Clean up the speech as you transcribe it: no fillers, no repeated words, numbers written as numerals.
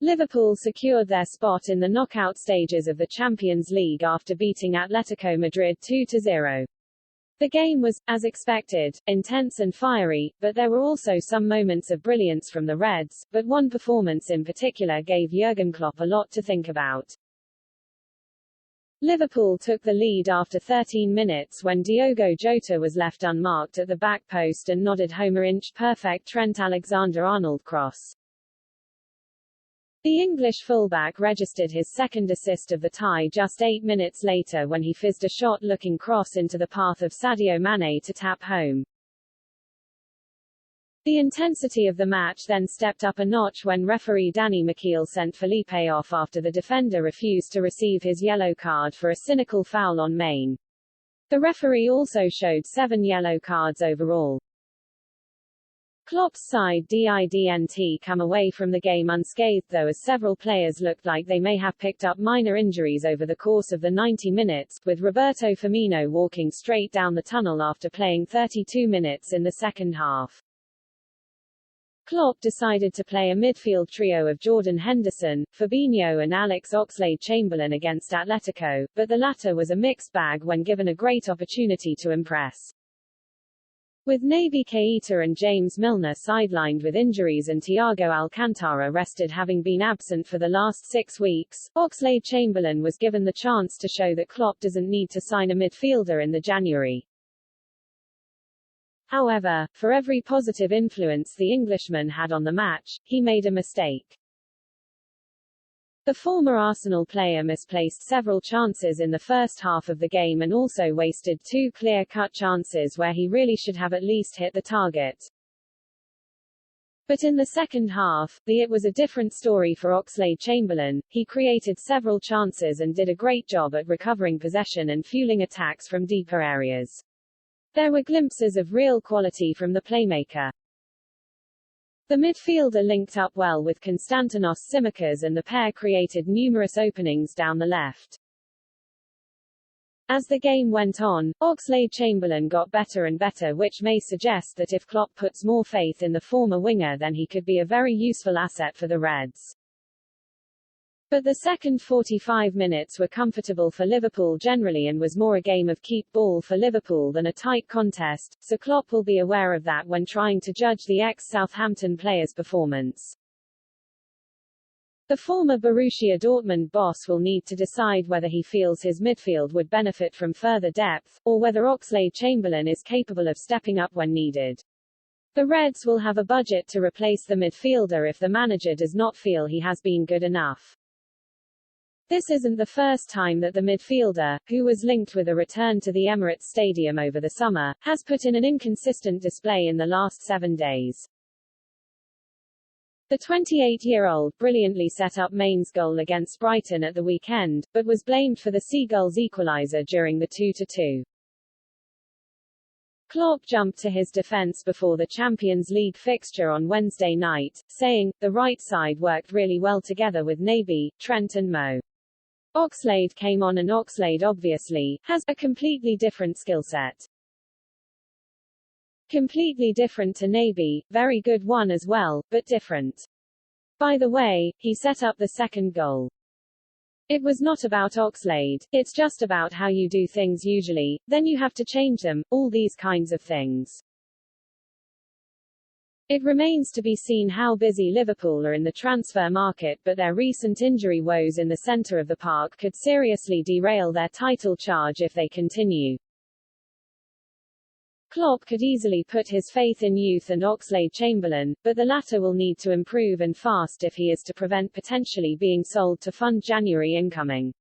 Liverpool secured their spot in the knockout stages of the Champions League after beating Atletico Madrid 2-0. The game was, as expected, intense and fiery, but there were also some moments of brilliance from the Reds, but one performance in particular gave Jurgen Klopp a lot to think about. Liverpool took the lead after 13 minutes when Diogo Jota was left unmarked at the back post and nodded home an inch-perfect Trent Alexander-Arnold cross. The English fullback registered his second assist of the tie just 8 minutes later when he fizzed a shot-looking cross into the path of Sadio Mane to tap home. The intensity of the match then stepped up a notch when referee Danny McKeel sent Felipe off after the defender refused to receive his yellow card for a cynical foul on Mane. The referee also showed 7 yellow cards overall. Klopp's side didn't come away from the game unscathed though, as several players looked like they may have picked up minor injuries over the course of the 90 minutes, with Roberto Firmino walking straight down the tunnel after playing 32 minutes in the second half. Klopp decided to play a midfield trio of Jordan Henderson, Fabinho and Alex Oxlade-Chamberlain against Atletico, but the latter was a mixed bag when given a great opportunity to impress. With Naby Keita and James Milner sidelined with injuries and Thiago Alcantara rested having been absent for the last 6 weeks, Oxlade-Chamberlain was given the chance to show that Klopp doesn't need to sign a midfielder in the January. However, for every positive influence the Englishman had on the match, he made a mistake. The former Arsenal player misplaced several chances in the first half of the game and also wasted 2 clear-cut chances where he really should have at least hit the target. But in the second half, it was a different story for Oxlade-Chamberlain. He created several chances and did a great job at recovering possession and fueling attacks from deeper areas. There were glimpses of real quality from the playmaker. The midfielder linked up well with Konstantinos Tsimikas and the pair created numerous openings down the left. As the game went on, Oxlade-Chamberlain got better and better, which may suggest that if Klopp puts more faith in the former winger then he could be a very useful asset for the Reds. But the second 45 minutes were comfortable for Liverpool generally and was more a game of keep ball for Liverpool than a tight contest, so Klopp will be aware of that when trying to judge the ex-Southampton player's performance. The former Borussia Dortmund boss will need to decide whether he feels his midfield would benefit from further depth, or whether Oxlade-Chamberlain is capable of stepping up when needed. The Reds will have a budget to replace the midfielder if the manager does not feel he has been good enough. This isn't the first time that the midfielder, who was linked with a return to the Emirates Stadium over the summer, has put in an inconsistent display in the last 7 days. The 28-year-old brilliantly set up Mane's goal against Brighton at the weekend, but was blamed for the Seagulls' equaliser during the 2-2. Klopp jumped to his defence before the Champions League fixture on Wednesday night, saying, "The right side worked really well together with Naby, Trent and Mo. Oxlade came on and Oxlade obviously has a completely different skill set. Completely different to Naby, very good one as well, but different. By the way, he set up the second goal. It was not about Oxlade, it's just about how you do things usually, then you have to change them, all these kinds of things." It remains to be seen how busy Liverpool are in the transfer market, but their recent injury woes in the centre of the park could seriously derail their title charge if they continue. Klopp could easily put his faith in youth and Oxlade-Chamberlain, but the latter will need to improve and fast if he is to prevent potentially being sold to fund January incoming.